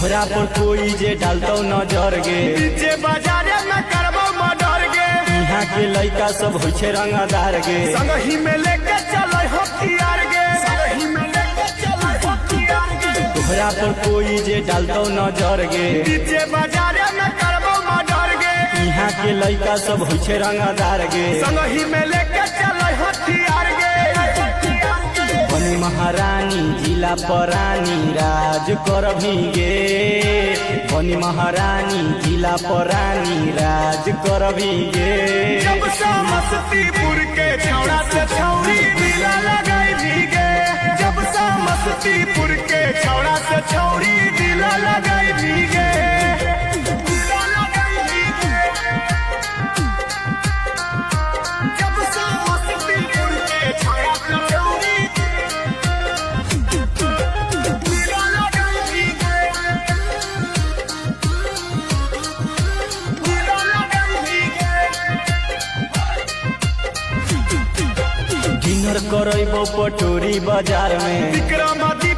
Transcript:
तोहरा पर कोई जे डालतो नजर गे जे बाजारे में करबो मर्डर गे यहाँ के लड़का सब होइ छे रंगदार गे संगही में लेके चलो हथियार गे संगही में लेके चलो हथियार गे तोहरा पर कोई जे डालतो नजर गे जे बाजारे में करबो मर्डर गे यहाँ के लड़का सब होइ छे रंगदार गे संगही में लेके चलो हथियार गे बनी महारानी जिला परानी राज करभी गे बनी महारानी जिला परानी राज करभी गे जब समस्तीपुर के छौड़ा से छौड़ी दिला लगाई भीगे जब समस्तीपुर के छौड़ा से छौड़ी दिला लगाई भीगे दिला लगाई भीगे जब समस्तीपुर के छौड़ा से छौड़ी दिला लगाई भीगे दिला लगाई भीगे डिनर करबो पटोरी बाजार में विक्रमादित्य